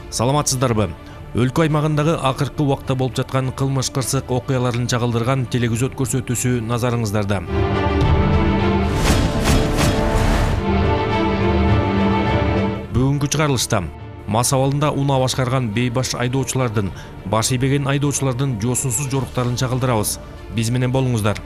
Саламатсыздарбы? Өлкө аймагындагы акыркы убакта болуп жаткан кылмыш кырсык окуяларын чагылдырган телегөзөт көрсөтүүсү назарыңыздарда. Бүгүнкү чыгарылышта мас абалында унаа башкарган бейбаш айдоочулардын, баш ийбеген айдоочулардын жоосунсуз жоруктарын чагылдырабыз. Биз менен болуңуздар.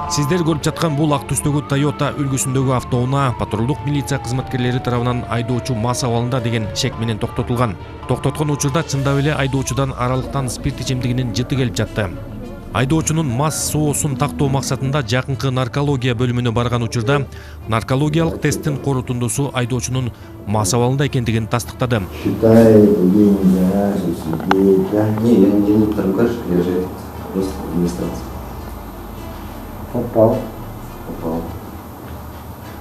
Сиздер көрүп жаткан бул ак түстөгү Toyota үлгүсүндөгү автоунаа патрулдук милиция кызматкерлери тарабынан айдоочу мас абалында деген шек менен токтотулган. Токтоткон учурда чындап эле айдоочудан аралыктан спирт ичимдигинин жыты келип жатты. Айдоочунун мас соосун тактоо максатында жакынкы наркология бөлүмүнө барган учурда наркологиялык тесттин корутундусу айдоочунун мас абалында экендигин тастыктады. Попал.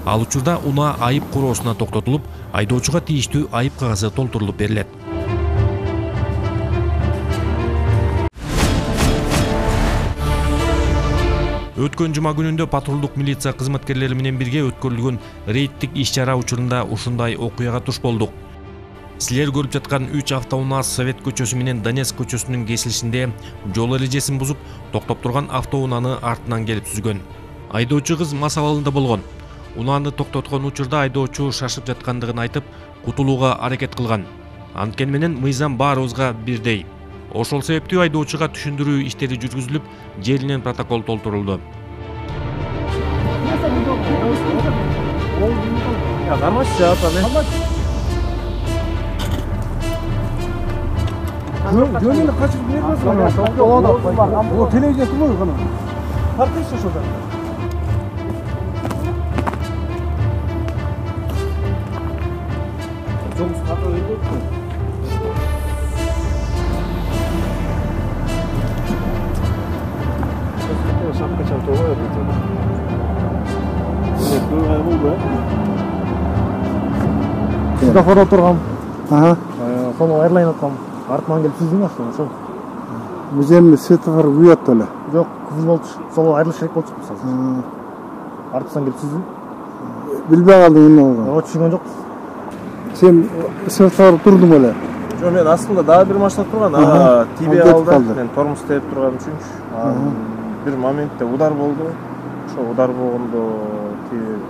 Ал учурда унаа айып короосуна токтотулуп, айдоочуга тийиштүү айып кагазы толтурулуп берилет. Өткөн жума күнүндө патрулдук милиция кызматкерлери менен бирге өткөрүлгөн рейдтик иш-чара учурунда ушундай окуяга туш болдук. Силер көрүп жаткан 3 автоунаа Совет көчөсү менен Донецк көчөсүнүн кесилишинде жол эрежесин бузуп, токтоп турган автоунааны артынан келип сүзгөн. Айдоочу кыз мас абалында болгон. Унааны токтоткон учурда айдоочу шашып жаткандыгын айтып, кутулууга аракет кылган. Анткени менен мыйзам баарыбызга бирдей. Ошол себептүү айдоочуга түшүндүрүү иштери жүргүзүлүп, жеринен протокол толтурулду. Gönlünü kaçıp vermez o televizyon mu yok ana? Tartışsın şurada. Çok sıkıntı öyle yok mu? Şapka çanta var ya bir tane. Evet, bu ne oldu? Sizde fara oturgam. Aha. Sonra airline atqam. Артынан келіп сіздің астына сол. Өземі светофор ұят әлі? Жоқ, қызыл болды. Сол айырылыш керек болды мысалы. Артынан келіп сіздің? Білбей қалдың енді оған? О, түсінген жоқ. Сен светофор тұрдың әлі? Жоқ, мен астында дағы бір машина тұрған. Тибе алды. Мен тормоз тейіп тұрған үшінші. Bir momentте удар болды. Шо удар болғанда...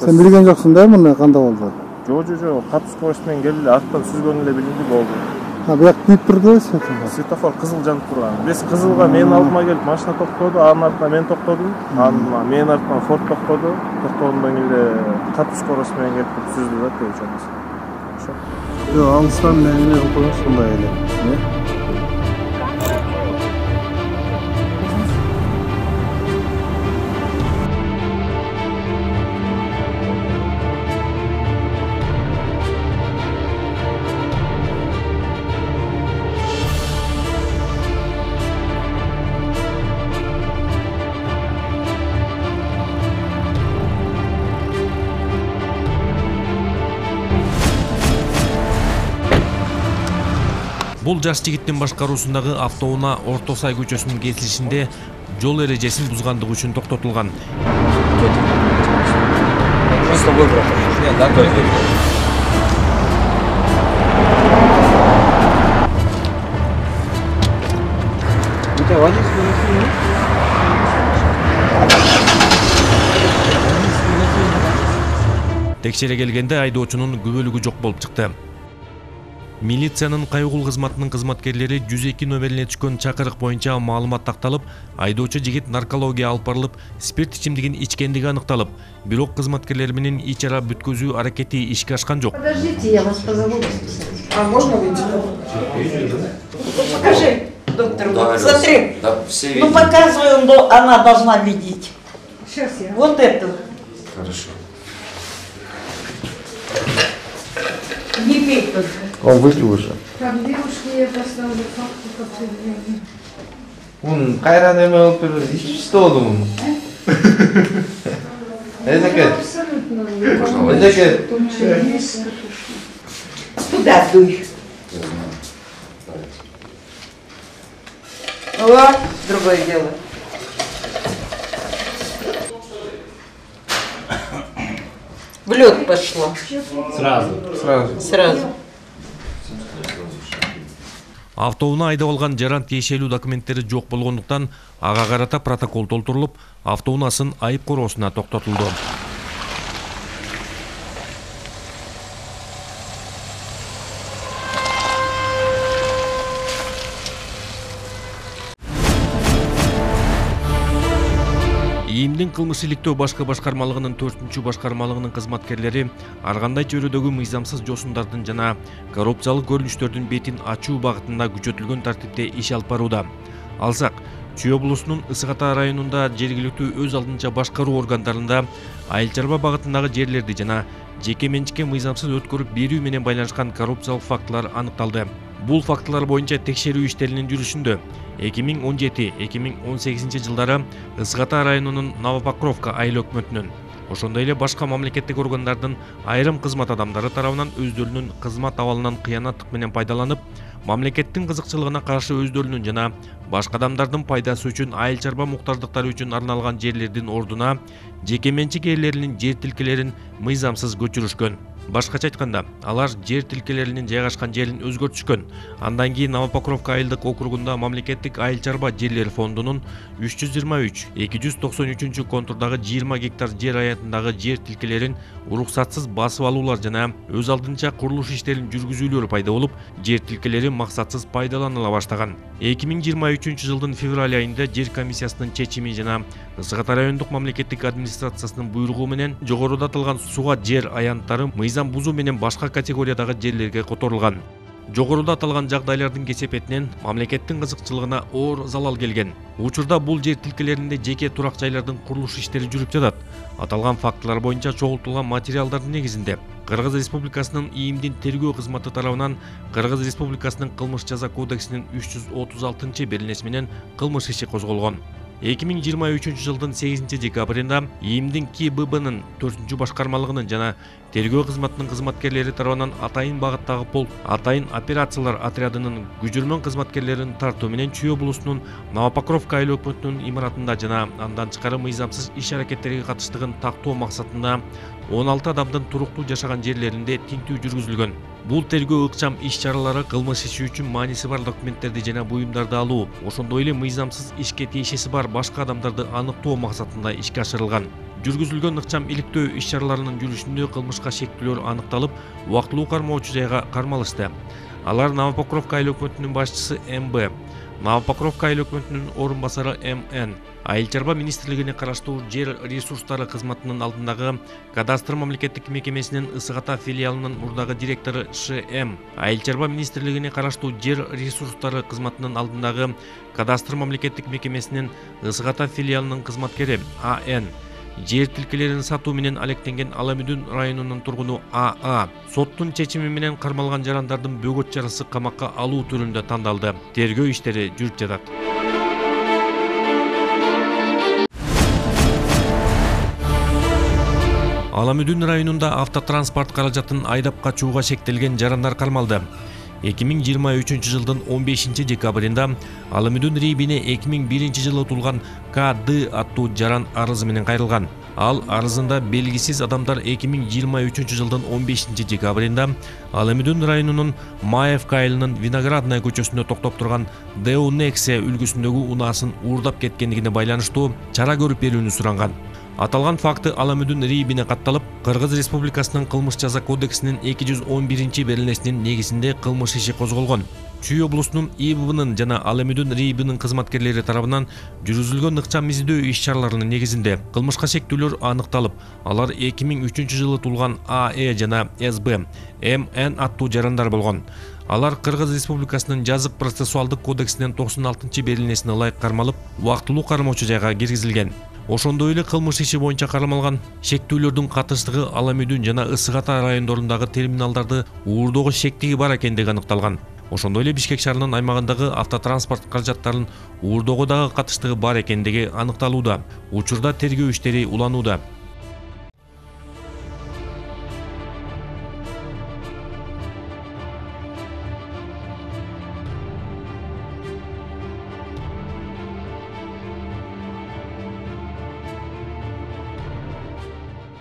Сен білген жоқсың да мұны қанда болды? Жоқ, қатты скоростьмен келді. Арттан сүзгеніле білінді болды. Бұяқ күйіп тұрды светофор? Светофор қызыл жанып тұрған. Біз қызылға мен алдыма келіп машина тоқтады, ағын артына мен тоқтадым. Мен артынан Форд тоқтады. Тоқтауындан келді қатты скоростьмен келіп сүзді да көй жамасы. Жоқ, алыстан мәңіне ұқылы сондай әлі. Бул жаш жигиттин башкаруусундагы автоунаа Орто Сай көчөсүнүн кесилишинде жол эрежесин бузгандыгы үчүн токтотулган. Текшере келгенде айдоочунун күбөлүгү жок болуп чыкты. Милициянын кайгыл кызматынын кызматкерлери 102 номерине түшкөн чакырык боюнча маалымат такталып, айдоочу жигит наркология алып барылып, спирт ичимдигин ичкендиги аныкталып, бирок кызматкерлер менен ич-чара бүткөзүү аракети ишке ашкан жок. Подождите, я вас позову. А можно выйти? Покажи, доктор. Да, смотри. Да, все видят. Ну показывай, она должна видеть. Сейчас я. Вот эту. Хорошо. Не пей только. Он выпил уже. Там девушке я поставлю факту к обсуждению. Он кайран эме алып берип ичипсиз болду муну. Эзеке. Абсолютно. Эзеке. Туда дуй. Вот, другое дело. В лед пошло. Сразу. Автоунаа айдап алган жаран тиешелүү документтери жок болгондуктан ага карата протокол толтурулуп, автоунаасын айып короосуна токтотулду. ИИМдин кылмыш иликтөө башкы башкармалыгынын 4-башкармалыгынын кызматкерлери ар кандай чөйрөдөгү мыйзамсыз жосундардын жана коррупциялык көрүнүштөрдүн бетин ачуу багытында күчөтүлгөн тартипте иш алып барууда. Алсак, Чүй облусунун Ысык Ата районунда жергиликтүү өз алдынча башкаруу органдарында айыл чарба багытындагы жерлерди жана жеке менчикке мыйзамсыз өткөрүп берүү менен байланышкан коррупциялык фактылар аныкталды. Бул фактылар боюнча текшерүү иштеринин жүрүшүндө 2017-2018 жылдары Ысык Ата районунун Новопокровка айыл өкмөтүнүн, ошондой эле башка мамлекеттик органдардын айрым кызмат адамдары тарабынан өздөрүнүн кызмат абалынан кыянаттык менен пайдаланып, мамлекеттин кызыкчылыгына каршы өздөрүнүн жана башка адамдардын пайдасы үчүн айыл чарба муктаждыктары үчүн арналган жерлердин ордуна жеке менчик ээлеринин жер тилкелерин мыйзамсыз көчүрүшкөн. Башкача айтканда, алар жер тилкелеринин жайгашкан жерин өзгөртүшкөн. Андан кийин Новопокровка айылдык округунда мамлекеттик айыл чарба жерлери фондунун 323-293 контурдагы 20 гектар жер аянтындагы жер тилкелерин уруксатсыз басып алуулар жана өз алдынча курулуш иштерин жүргүзүүлөр пайда болуп, жер тилкелери максатсыз пайдаланыла баштаган. 2023 жылдын февраль айында жер комиссиясынын чечими жана Ысык Ата райондук мамлекеттик администрациясынын буйругу менен жогоруда аталган суга жер аянттары мыйзам бузуу менен башка категориядагы жерлерге которулган. Жогоруда аталган жагдайлардын кесепетинен мамлекеттин кызыкчылыгына оор залал келген. Учурда бул жер тилкелеринде жеке турак жайлардын курулуш иштери жүрүп жатат. Аталган фактылар боюнча чогултулган материалдардын негизинде Кыргыз Республикасынын ИИМдин тергөө кызматы тарабынан Кыргыз Республикасынын кылмыш жаза кодексинин 336 берилмеси менен кылмыш иши козголгон. 2023 жылдын 8 декабрында ИИМдин КББнын 4-башкармалыгынын жана тергөө кызматынын кызматкерлери тарабынан Атайын багыттагы полк Атайын операциялар отрядынын күжүрмөн кызматкерлерин тартуу менен Чүй облусунун Новопокровка айыл өкмөтүнүн имаратында жана андан тышкары мыйзамсыз иш аракеттерге катыштыгын тактоо максатында 16 адамдын туруктуу жашаган жерлеринде тинтүү жүргүзүлгөн. Бул тергөө ыкчам иш чаралары кылмыш иши үчүн мааниси бар документтерди жана буюмдарды алуу, ошондой эле мыйзамсыз ишке тиешеси бар башка адамдарды аныктоо максатында ишке ашырылган. Жүргүзүлгөн ыкчам иликтөө иш чараларынын жүрүшүндө кылмышка шектүүлөр аныкталып, убактылуу кармоочу жайга кармалышты. Алар Новопокровка айыл өкмөтүнүн башчысы МБ, Новопокровка айыл өкмөтүнүн орун басары МН, Айыл чарба министрлигине караштуу жер ресурстары кызматынын алдындагы кадастр мамлекеттик мекемесинин Ысык Ата филиалынын мурдагы директору ШМ, Айыл чарба министрлигине караштуу жер ресурстары кызматынын алдындагы кадастр мамлекеттик мекемесинин Ысык Ата филиалынын кызматкери АН, жер тилкелерин сатуу менен алектенген Аламүдүн районунун тургуну АА соттун чечими менен кармалган жарандардын бөгөт жарасы камакка алуу түрүндө тандалды. Тергөө иштери жүрүп жатат. Аламүдүн районунда автотранспорт каражатын айдап качууга шектелген жарандар кармалды. 2023 жылдын 15 декабрында Аламүдүн рейбине 2001 жылы тулган КД аттуу жаран арызы менен кайрылган. Ал арызында белгисиз адамдар 2023 жылдын 15 декабрында Аламүдүн районунун Маевка айылынын Виноградная көчөсүндө токтоп турган Дэу Nexia үлгүсүндөгү унаасын уурдап кеткендигине байланыштуу чара көрүп берүүнү суранган. Аталган факты Аламүдүн рейбине катталып, Кыргыз Республикасынын кылмыш жаза кодексинин 211 берилмесинин негизинде кылмыш иши козголгон. Чүй облусунун ИББнын жана Аламүдүн рейбинин кызматкерлери тарабынан жүргүзүлгөн ыкчам издөө иш чараларынын негизинде кылмышка шектүүлөр аныкталып, алар 2003 жылы тулган АЭ жана СБ, МН аттуу жарандар болгон. Алар Кыргыз Республикасынын жазык процессуалдык кодексинин 96 берилмесине ылайык кармалып, убактылуу кармоочу жайга киргизилген. Ошондой эле кылмыш иши боюнча каралмалган шектүүлөрдүн катыштыгы Аламүдүн жана Ысык Ата райондорундагы терминалдарды уурдоого шектиги бар экендиги аныкталган. Ошондой эле Бишкек шаарынын аймагындагы автотранспорт каражаттарын уурдоого дагы катыштыгы бар экендиги аныкталууда. Учурда тергөө иштери уланууда.